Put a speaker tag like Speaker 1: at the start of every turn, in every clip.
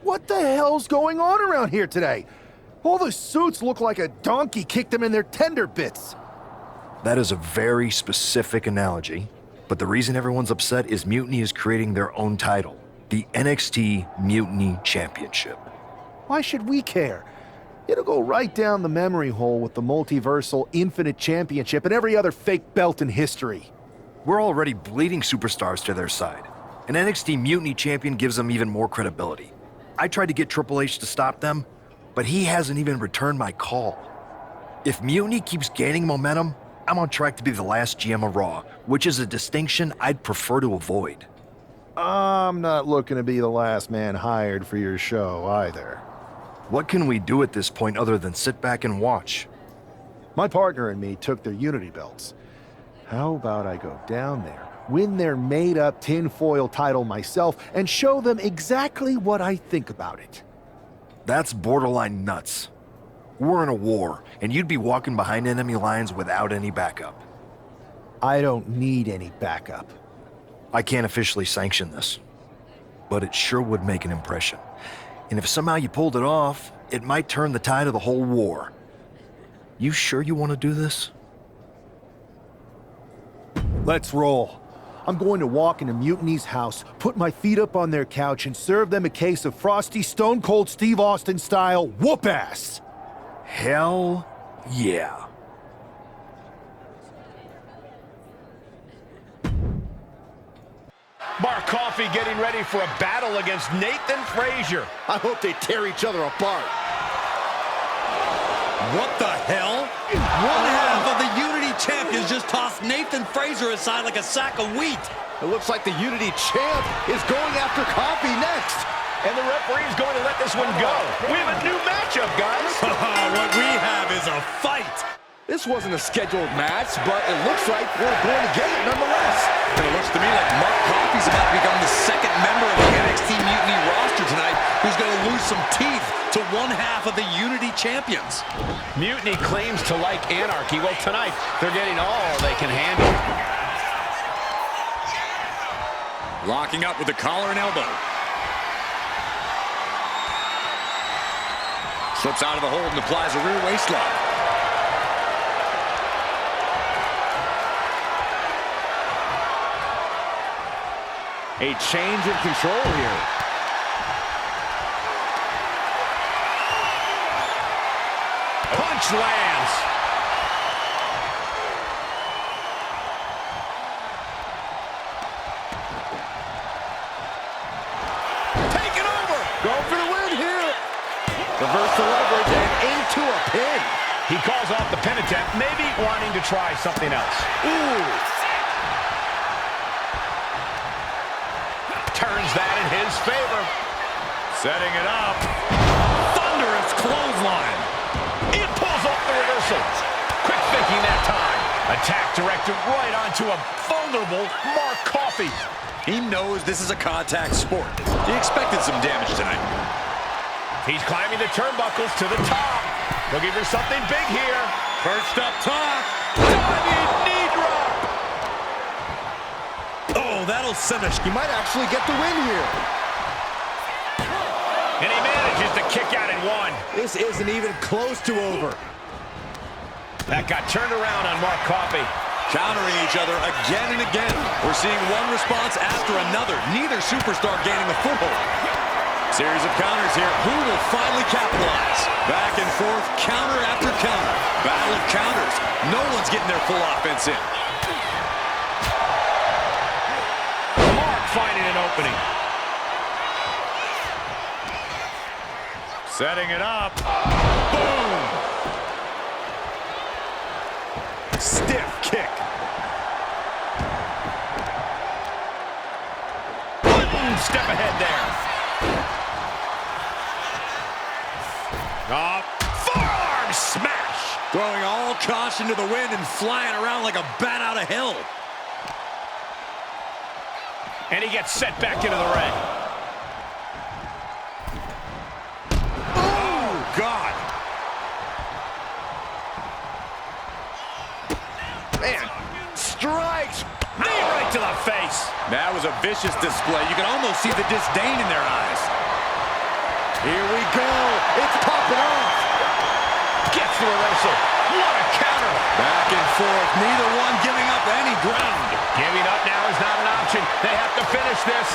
Speaker 1: What the hell's going on around here today? All the suits look like a donkey kicked them in their tender bits.
Speaker 2: That is a very specific analogy, but the reason everyone's upset is Mutiny is creating their own title, the NXT Mutiny Championship.
Speaker 1: Why should we care? It'll go right down the memory hole with the Multiversal Infinite Championship and every other fake belt in history.
Speaker 2: We're already bleeding superstars to their side. An NXT Mutiny champion gives them even more credibility. I tried to get Triple H to stop them, but he hasn't even returned my call. If Mutiny keeps gaining momentum, I'm on track to be the last GM of Raw, which is a distinction I'd prefer to avoid.
Speaker 1: I'm not looking to be the last man hired for your show either.
Speaker 2: What can we do at this point other than sit back and watch?
Speaker 1: My partner and me took their Unity belts. How about I go down there, win their made-up tinfoil title myself, and show them exactly what I think about it?
Speaker 2: That's borderline nuts. We're in a war, and you'd be walking behind enemy lines without any backup.
Speaker 1: I don't need any backup.
Speaker 2: I can't officially sanction this, but it sure would make an impression. And if somehow you pulled it off, it might turn the tide of the whole war. You sure you want to do this?
Speaker 1: Let's roll. I'm going to walk into Mutiny's house, put my feet up on their couch, and serve them a case of frosty Stone Cold Steve Austin style whoop-ass.
Speaker 2: Hell yeah.
Speaker 3: Mark Coffey getting ready for a battle against Nathan Frazier.
Speaker 4: I hope they tear each other apart.
Speaker 5: What the hell? One half of the Unity champions just tossed Nathan Frazier aside like a sack of wheat.
Speaker 4: It looks like the Unity champ is going after Coffey next.
Speaker 3: And the referee's going to let this one go. We have a new matchup, guys.
Speaker 5: What we have is a fight.
Speaker 4: This wasn't a scheduled match, but it looks like we're going to get it nonetheless.
Speaker 5: And it looks to me like Mark Coffey's about to become the second member of the NXT Mutiny roster tonight who's going to lose some teeth to one half of the Unity champions.
Speaker 3: Mutiny claims to like anarchy. Well, tonight, they're getting all they can handle.
Speaker 5: Locking up with the collar and elbow. Slips out of the hold and applies a rear waist lock.
Speaker 4: A change in control here.
Speaker 3: Punch lands. Take it over.
Speaker 4: Going for the win here. Reverse the leverage and into a pin.
Speaker 3: He calls off the pin attempt, maybe wanting to try something else.
Speaker 4: Ooh.
Speaker 3: Turns that in his favor. Setting it up.
Speaker 5: Thunderous clothesline.
Speaker 3: It pulls off the reversal. Quick thinking that time. Attack directed right onto a vulnerable Mark Coffey.
Speaker 5: He knows this is a contact sport. He expected some damage tonight.
Speaker 3: He's climbing the turnbuckles to the top. Looking for something big here.
Speaker 5: Perched up top.
Speaker 3: Diving knee drop.
Speaker 5: Oh, that'll send us.
Speaker 4: He might actually get the win here.
Speaker 3: And he manages to kick out in one.
Speaker 4: This isn't even close to over.
Speaker 3: That got turned around on Mark Coffey.
Speaker 5: Countering each other again and again. We're seeing one response after another. Neither superstar gaining a foothold. Series of counters here. Who will finally capitalize? Back and forth, counter after counter. Battle of counters. No one's getting their full offense in.
Speaker 3: Mark finding an opening. Setting it up. Boom! Stiff kick. One step ahead there. Forearm smash!
Speaker 5: Throwing all caution to the wind and flying around like a bat out of hell.
Speaker 3: And he gets set back into the ring. Oh, God. Man, strikes. Knee right to the face.
Speaker 5: That was a vicious display. You can almost see the disdain in their eyes.
Speaker 4: go. It's popping off.
Speaker 3: Gets the reversal. What a counter.
Speaker 5: Back and forth, neither one giving up any ground.
Speaker 3: Giving up now is not an option. They have to finish this.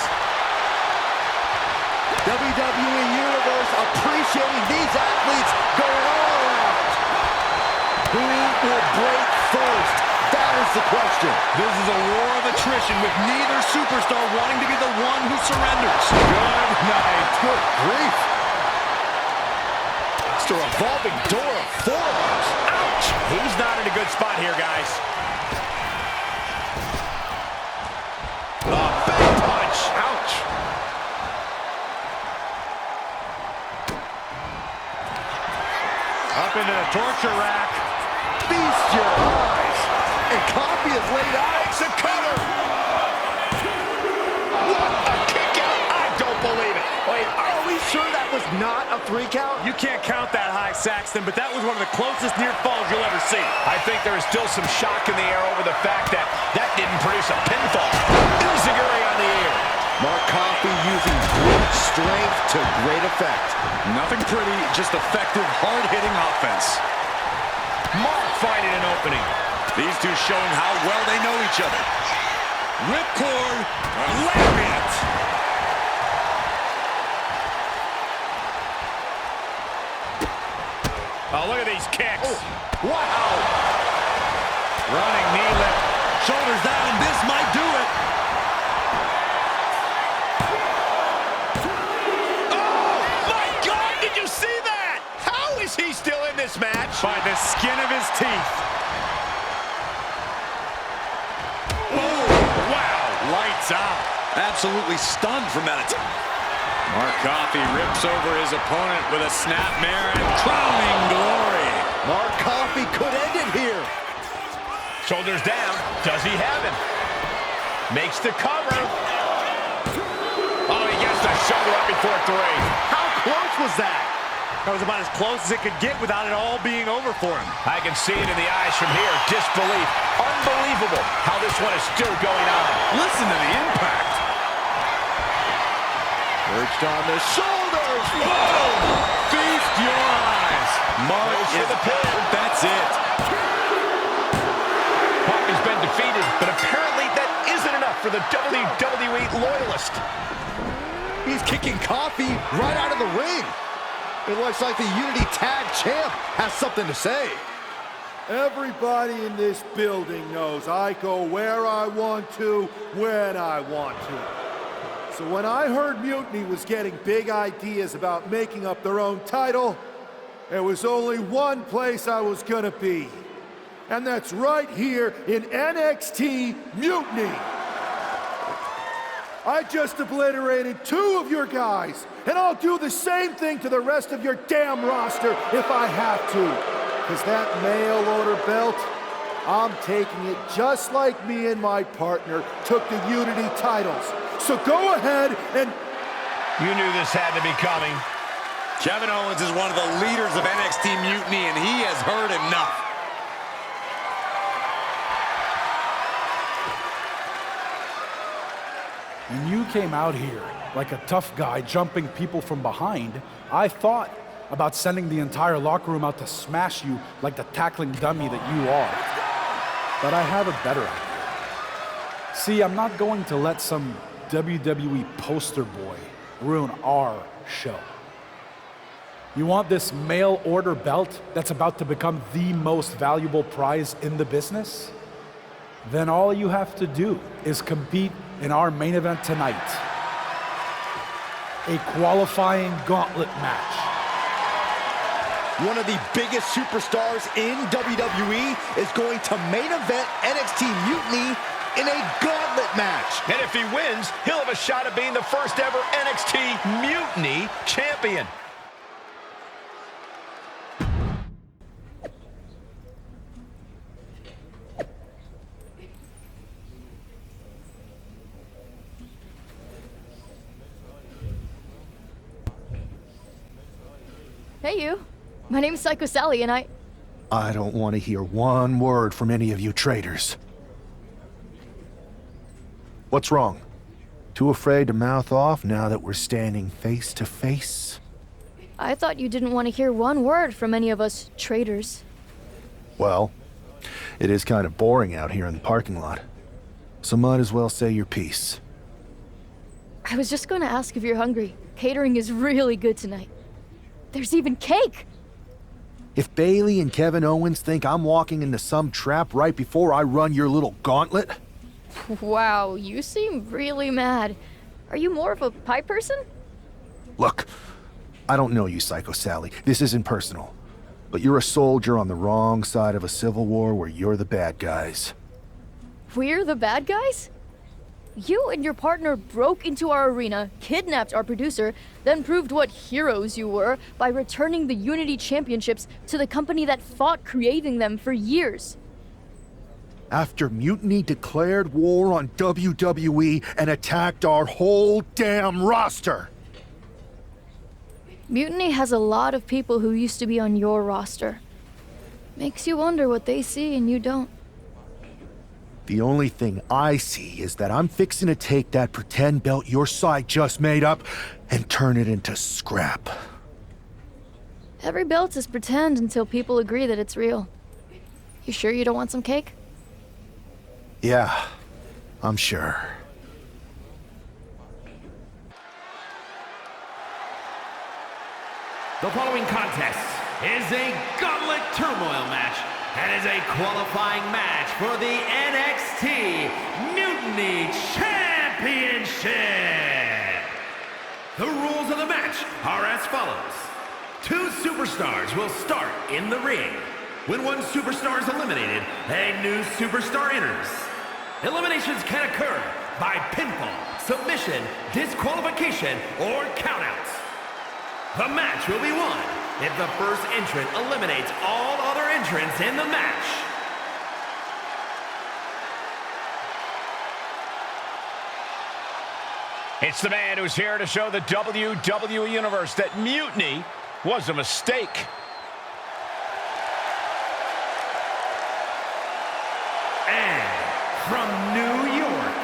Speaker 4: WWE Universe appreciating these athletes going all out. Who will break first? That is the question.
Speaker 5: This is a war of attrition with neither superstar wanting to be the one who surrenders.
Speaker 4: Good night. Good grief. It's a revolving door of forearms.
Speaker 3: Ouch! He's not in a good spot here, guys. A big punch. Ouch.
Speaker 4: Up into the torture rack. Feast your eyes. And Coffee is laid out.
Speaker 3: Makes a cover. What a kick out. I don't believe it. Wait,
Speaker 4: Are we sure that was not a 3 count?
Speaker 5: You can't count that high, Saxton, but that was one of the closest near falls you'll ever see.
Speaker 3: I think there is still some shock in the air over the fact that that didn't produce a pinfall. Uziguri on the ear.
Speaker 4: Mark Coffey using great strength to great effect.
Speaker 5: Nothing pretty, just effective, hard-hitting offense.
Speaker 3: Mark finding an opening.
Speaker 5: These two showing how well they know each other. Ripcord, lariat.
Speaker 3: Oh, look at these kicks.
Speaker 4: Oh, wow.
Speaker 5: Running knee lift. Shoulders down, this might do it.
Speaker 3: Oh, my God, did you see that? How is he still in this match?
Speaker 5: By the skin of his teeth.
Speaker 3: Wow.
Speaker 5: Lights out. Absolutely stunned from that attack. Mark Coffey rips over his opponent with a snapmare and crowning glory.
Speaker 4: Mark Coffey could end it here.
Speaker 3: Shoulders down. Does he have him? Makes the cover. Oh, he gets the shoulder up before 3.
Speaker 4: How close was that?
Speaker 5: That was about as close as it could get without it all being over for him.
Speaker 3: I can see it in the eyes from here. Disbelief. Unbelievable how this one is still going on.
Speaker 5: Listen to the impact.
Speaker 4: Perched on the shoulders.
Speaker 5: Boom! Feast your eyes. Mark
Speaker 3: Goes for
Speaker 5: is
Speaker 3: the pin.
Speaker 5: That's it.
Speaker 3: Coffey's been defeated, but apparently that isn't enough for the WWE loyalist.
Speaker 4: He's kicking Coffey right out of the ring. It looks like the Unity Tag Champ has something to say.
Speaker 1: Everybody in this building knows I go where I want to, when I want to. So when I heard Mutiny was getting big ideas about making up their own title, there was only one place I was gonna be. And that's right here in NXT Mutiny. I just obliterated 2 of your guys, and I'll do the same thing to the rest of your damn roster if I have to. Because that mail order belt, I'm taking it just like me and my partner took the Unity titles. So go ahead and...
Speaker 3: You knew this had to be coming.
Speaker 5: Kevin Owens is one of the leaders of NXT Mutiny, and he has heard enough.
Speaker 6: When you came out here like a tough guy jumping people from behind, I thought about sending the entire locker room out to smash you like the tackling dummy that you are. But I have a better idea. See, I'm not going to let some WWE poster boy ruin our show. You want this mail order belt that's about to become the most valuable prize in the business? Then all you have to do is compete in our main event tonight. A qualifying gauntlet match.
Speaker 4: One of the biggest superstars in WWE is going to main event NXT Mutiny in a gauntlet match.
Speaker 3: And if he wins, he'll have a shot at being the first ever NXT Mutiny champion.
Speaker 7: Hey, you. My name's Psycho Sally, and
Speaker 1: I don't want to hear one word from any of you traitors. What's wrong? Too afraid to mouth off now that we're standing face to face?
Speaker 7: I thought you didn't want to hear one word from any of us traitors.
Speaker 1: Well, it is kind of boring out here in the parking lot. So might as well say your piece.
Speaker 7: I was just going to ask if you're hungry. Catering is really good tonight. There's even cake!
Speaker 1: If Bailey and Kevin Owens think I'm walking into some trap right before I run your little gauntlet...
Speaker 7: Wow, you seem really mad. Are you more of a pie person?
Speaker 1: Look, I don't know you, Psycho Sally. This isn't personal. But you're a soldier on the wrong side of a civil war where you're the bad guys.
Speaker 7: We're the bad guys? You and your partner broke into our arena, kidnapped our producer, then proved what heroes you were by returning the Unity Championships to the company that fought creating them for years.
Speaker 1: After Mutiny declared war on WWE and attacked our whole damn roster.
Speaker 7: Mutiny has a lot of people who used to be on your roster. Makes you wonder what they see and you don't.
Speaker 1: The only thing I see is that I'm fixing to take that pretend belt your side just made up and turn it into scrap.
Speaker 7: Every belt is pretend until people agree that it's real. You sure you don't want some cake?
Speaker 1: Yeah, I'm sure.
Speaker 8: The following contest is a Gauntlet Turmoil match and is a qualifying match for the NXT Mutiny Championship. The rules of the match are as follows. 2 superstars will start in the ring. When one superstar is eliminated, a new superstar enters. Eliminations can occur by pinfall, submission, disqualification, or countouts. The match will be won if the first entrant eliminates all other entrants in the match.
Speaker 3: It's the man who's here to show the WWE Universe that Mutiny was a mistake.
Speaker 8: And from New York,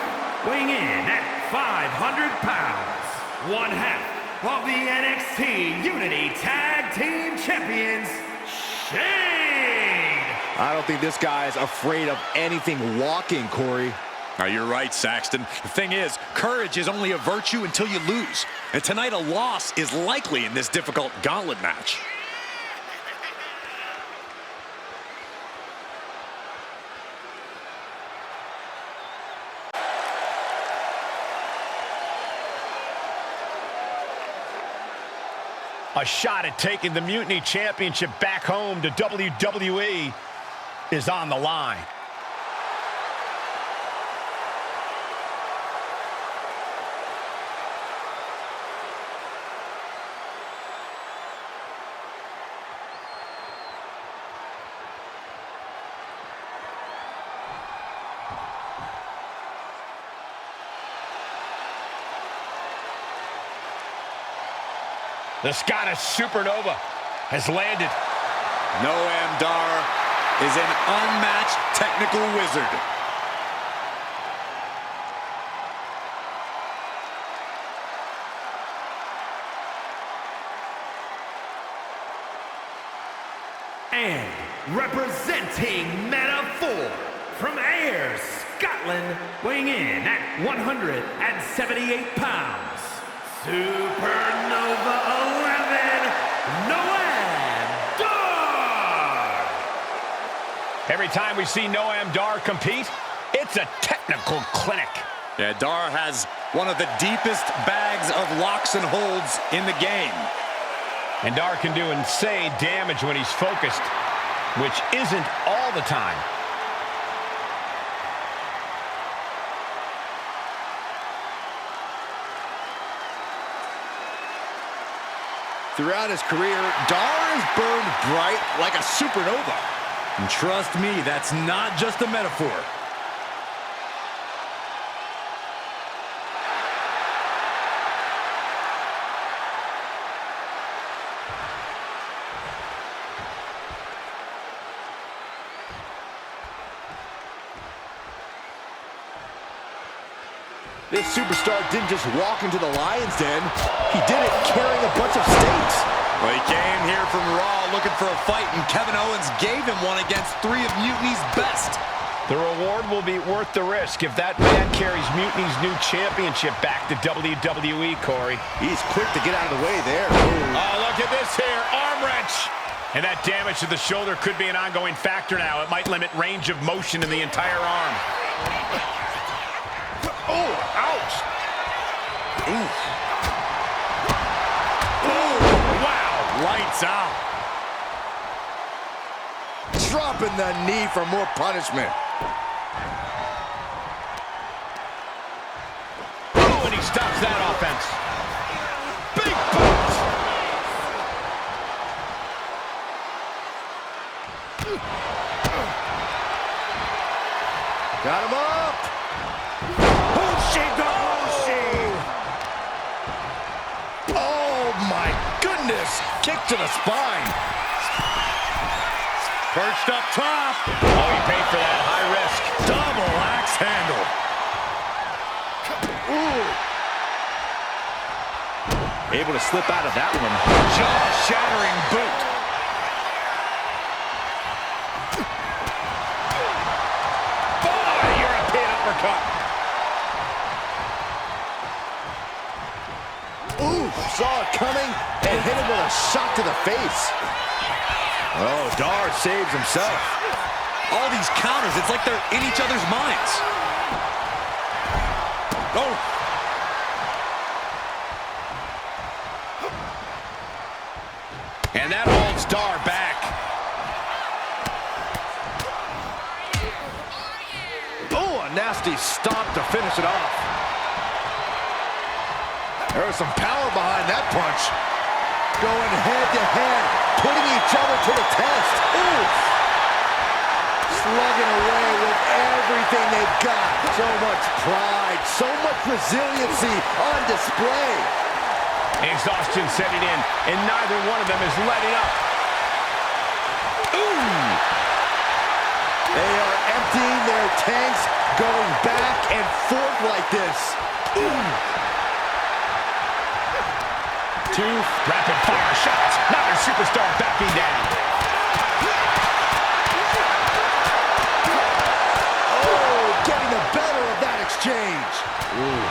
Speaker 8: weighing in at 500 pounds, one half of the NXT Unity Tag Team Champions, Shane!
Speaker 4: I don't think this guy's afraid of anything walking, Corey.
Speaker 5: You're right, Saxton. The thing is, courage is only a virtue until you lose. And tonight a loss is likely in this difficult gauntlet match.
Speaker 3: A shot at taking the Mutiny Championship back home to WWE is on the line. The Scottish Supernova has landed.
Speaker 5: Noam Dar is an unmatched technical wizard.
Speaker 8: And representing Meta-4 from Ayr, Scotland, weighing in at 178 pounds, Supernova 11, Noam Dar!
Speaker 3: Every time we see Noam Dar compete, it's a technical clinic.
Speaker 5: Yeah, Dar has one of the deepest bags of locks and holds in the game.
Speaker 3: And Dar can do insane damage when he's focused, which isn't all the time.
Speaker 4: Throughout his career, Dar has burned bright like a supernova.
Speaker 5: And trust me, that's not just a metaphor.
Speaker 4: This superstar didn't just walk into the Lion's Den. He did it carrying a bunch of stakes.
Speaker 5: Well, for a fight, and Kevin Owens gave him one against 3 of Mutiny's best.
Speaker 3: The reward will be worth the risk if that man carries Mutiny's new championship back to WWE, Corey.
Speaker 4: He's quick to get out of the way there.
Speaker 3: Oh, look at this here, arm wrench. And that damage to the shoulder could be an ongoing factor now. It might limit range of motion in the entire arm. Oh, ouch.
Speaker 4: Ooh.
Speaker 3: Oh, wow, lights out.
Speaker 4: Dropping the knee for more punishment.
Speaker 3: Oh, and he stops that offense. Big boot.
Speaker 4: Got him up. Oh, my goodness. Kick to the spine. Perched up top.
Speaker 3: Oh, he paid for that. High risk.
Speaker 4: Double axe handle. Ooh. Able to slip out of that one. Jaw-shattering boot.
Speaker 3: Oh, European uppercut.
Speaker 4: Ooh, saw it coming and hit him with a shot to the face. Oh, Dar saves himself.
Speaker 5: All these counters, it's like they're in each other's minds.
Speaker 4: Oh.
Speaker 3: And that holds Dar back.
Speaker 4: Oh, a nasty stomp to finish it off. There was some power behind that punch. Going head to head, putting each other to the test. Ooh. Slugging away with everything they've got. So much pride, so much resiliency on display.
Speaker 3: Exhaustion setting in, and neither one of them is letting up.
Speaker 4: Ooh. They are emptying their tanks, going back and forth like this. Ooh.
Speaker 3: 2 rapid-fire shots. Another superstar backing down.
Speaker 4: Oh, getting the better of that exchange. Ooh.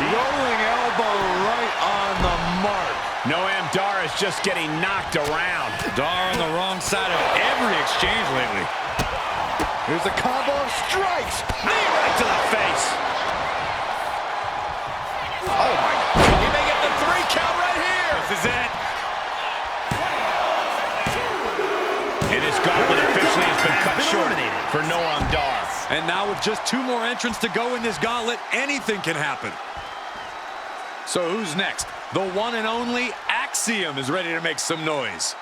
Speaker 4: Rolling elbow right on the mark.
Speaker 3: Noam Dar is just getting knocked around.
Speaker 5: Dar on the wrong side of every exchange lately.
Speaker 4: Here's a combo of strikes.
Speaker 3: Knee right to the face.
Speaker 4: Oh, my God.
Speaker 3: He may get the 3 count right here.
Speaker 5: This is it.
Speaker 3: And this gauntlet officially has been cut short for Noam Dar.
Speaker 5: And now with just 2 more entrants to go in this gauntlet, anything can happen. So who's next? The one and only Axiom is ready to make some noise.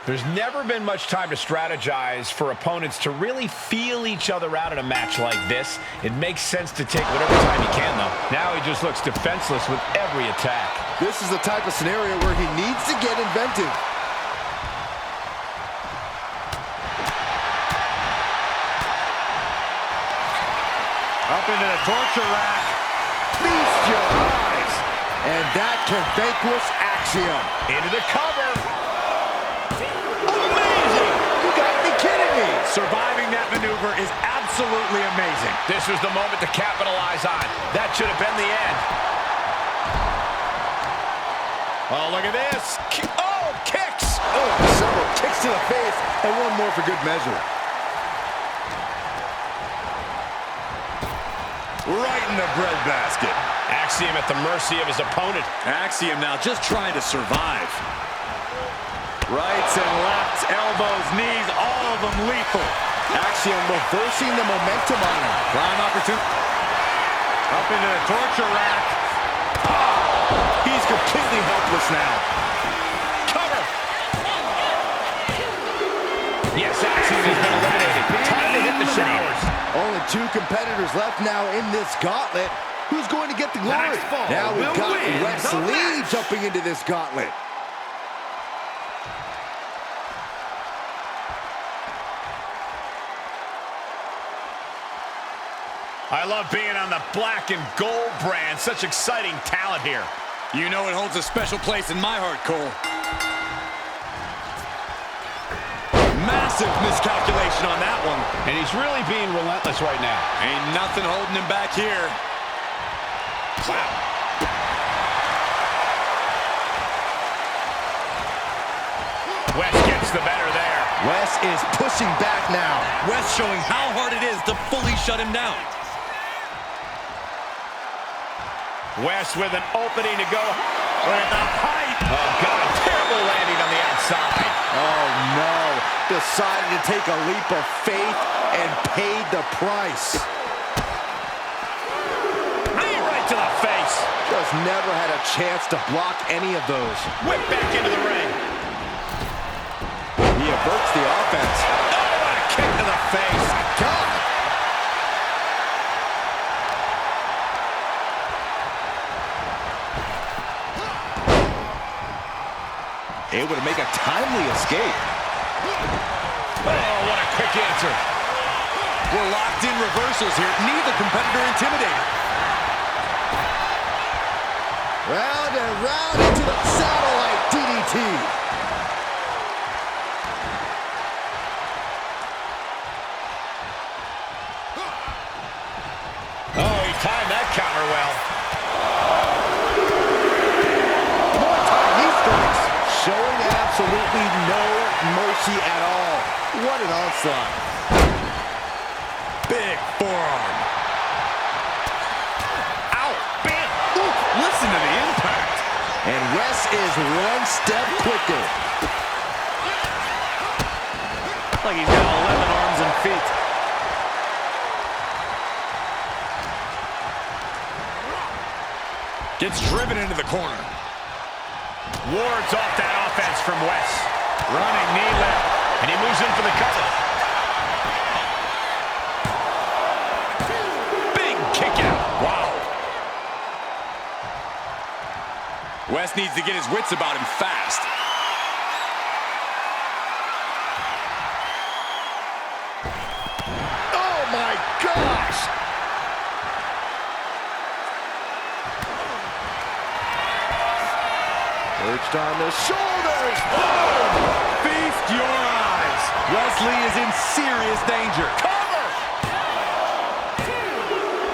Speaker 3: There's never been much time to strategize for opponents to really feel each other out in a match like this. It makes sense to take whatever time you can, though. Now he just looks defenseless with every attack.
Speaker 4: This is the type of scenario where he needs to get inventive. Up into the torture rack. Feast your eyes. And that can vanquish Axiom.
Speaker 3: Into the cover.
Speaker 4: Amazing! You gotta be kidding me!
Speaker 5: Surviving that maneuver is absolutely amazing.
Speaker 3: This was the moment to capitalize on. That should have been the end. Oh, look at this. Oh, kicks.
Speaker 4: Oh, several kicks to the face, and one more for good measure.
Speaker 5: Right in the breadbasket.
Speaker 3: Axiom at the mercy of his opponent.
Speaker 5: Axiom now just trying to survive. Rights and lefts, elbows, knees, all of them lethal.
Speaker 4: Axiom reversing the momentum on him.
Speaker 5: Prime opportunity. Up into the torture rack.
Speaker 4: He's completely helpless now.
Speaker 3: Cover. Yes, Axiom has been eliminated. Time to hit the showers.
Speaker 4: Only 2 competitors left now in this gauntlet. Who's going to get the glory? Now we've got Rex Lee jumping into this gauntlet.
Speaker 3: I love being on the black and gold brand. Such exciting talent here.
Speaker 5: You know it holds a special place in my heart, Cole. Massive miscalculation on that one.
Speaker 3: And he's really being relentless right now.
Speaker 5: Ain't nothing holding him back here.
Speaker 3: Wow. West gets the better there.
Speaker 4: Wes is pushing back now.
Speaker 5: West showing how hard it is to fully shut him down.
Speaker 3: West with an opening to go with the height. Oh, God, a terrible landing on the outside.
Speaker 4: Oh, no. Decided to take a leap of faith and paid the price.
Speaker 3: Knee right to the face.
Speaker 4: Just never had a chance to block any of those.
Speaker 3: Whip back into the ring.
Speaker 4: He averts the offense.
Speaker 3: Oh, what a kick to the face.
Speaker 4: God. Able to make a timely escape.
Speaker 3: Oh, what a quick answer.
Speaker 5: We're locked in reversals here. Neither competitor intimidated.
Speaker 4: Round and round into the satellite DDT.
Speaker 3: Oh, he timed that counter well.
Speaker 4: More tiny strikes. Showing absolutely no mercy at all. What an onslaught.
Speaker 5: Big forearm.
Speaker 3: Ow, bam.
Speaker 5: Ooh, listen to the impact.
Speaker 4: And Wes is one step quicker.
Speaker 5: Like he's got 11 arms and feet. Gets driven into the corner.
Speaker 3: Wards off that offense from West. Running knee lift, and he moves in for the cover. Big kick out. Wow.
Speaker 5: West needs to get his wits about him fast.
Speaker 4: Oh my gosh! Perched on the shoulders.
Speaker 5: Boom! Feast your eyes. Wesley is in serious danger.
Speaker 3: Cover!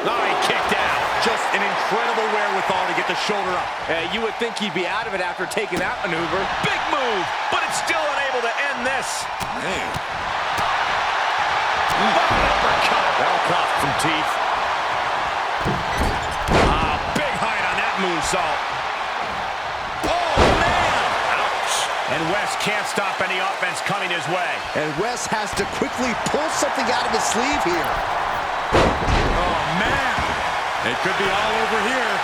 Speaker 3: Oh, he kicked out.
Speaker 5: Just an incredible wherewithal to get the shoulder up. You would think he'd be out of it after taking that maneuver.
Speaker 3: Big move, but it's still unable to end this.
Speaker 5: Man.
Speaker 3: Uppercut.
Speaker 5: That'll cost some teeth.
Speaker 3: Ah, big height on that moonsault. Oh, man! Ouch. And West can't stop any offense coming his way.
Speaker 4: And Wes has to quickly pull something out of his sleeve here.
Speaker 5: Oh, man. It could be all over here.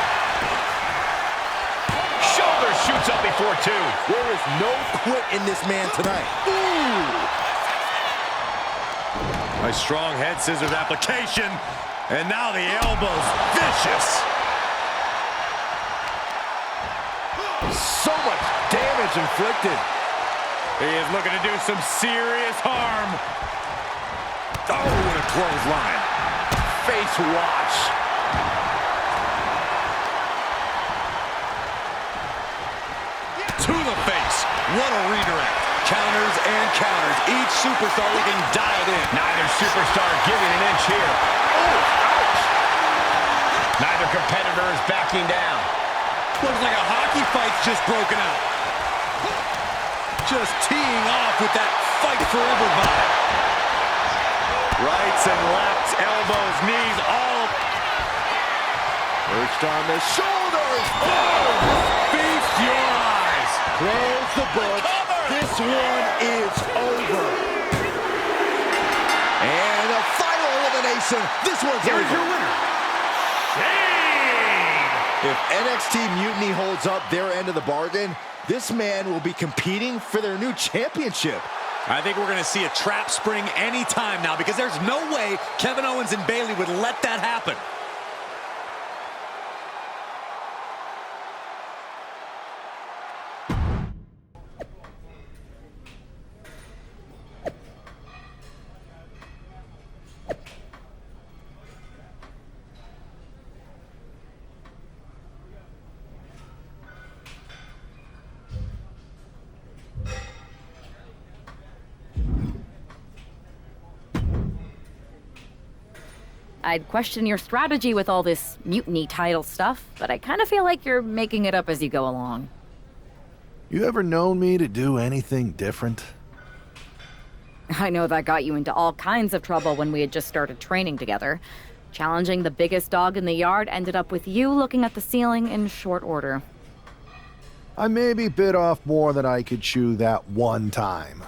Speaker 3: Shoulder shoots up before two.
Speaker 4: There is no quit in this man tonight. Ooh!
Speaker 5: A strong head scissors application. And now the elbow's vicious.
Speaker 4: So much damage inflicted.
Speaker 5: He is looking to do some serious harm. Oh, what a clothesline.
Speaker 4: Face watch.
Speaker 5: To the face. What a redirect. Counters and counters. Each superstar looking dialed in.
Speaker 3: Neither superstar giving an inch here. Oh, ouch. Neither competitor is backing down.
Speaker 5: Looks like a hockey fight's just broken out. Just teeing off with that fight forever vibe. Rights and lefts, elbows, knees, all.
Speaker 4: Perched on the shoulders.
Speaker 5: Boom! Feast your eyes.
Speaker 4: Close the book. This one is over. And a final elimination. This one's over.
Speaker 8: Here's your winner, Shane!
Speaker 4: If NXT Mutiny holds up their end of the bargain, this man will be competing for their new championship.
Speaker 5: I think we're going to see a trap spring anytime now because there's no way Kevin Owens and Bayley would let that happen.
Speaker 9: I'd question your strategy with all this mutiny title stuff, but I kind of feel like you're making it up as you go along.
Speaker 2: You ever known me to do anything different?
Speaker 9: I know that got you into all kinds of trouble when we had just started training together. Challenging the biggest dog in the yard ended up with you looking at the ceiling in short order.
Speaker 2: I maybe bit off more than I could chew that one time.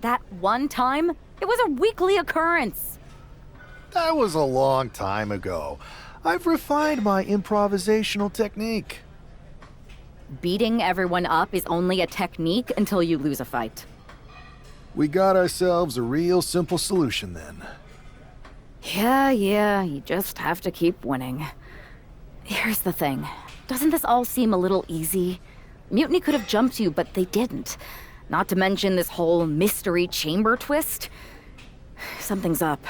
Speaker 9: That one time? It was a weekly occurrence.
Speaker 2: That was a long time ago. I've refined my improvisational technique.
Speaker 9: Beating everyone up is only a technique until you lose a fight.
Speaker 2: We got ourselves a real simple solution then.
Speaker 9: Yeah, you just have to keep winning. Here's the thing. Doesn't this all seem a little easy? Mutiny could have jumped you, but they didn't. Not to mention this whole mystery chamber twist. Something's up.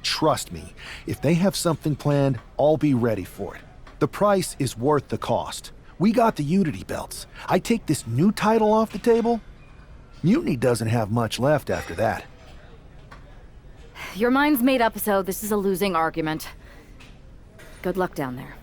Speaker 2: Trust me, if they have something planned, I'll be ready for it. The price is worth the cost. We got the Unity belts. I take this new title off the table, Mutiny doesn't have much left after that.
Speaker 9: Your mind's made up, so this is a losing argument. Good luck down there.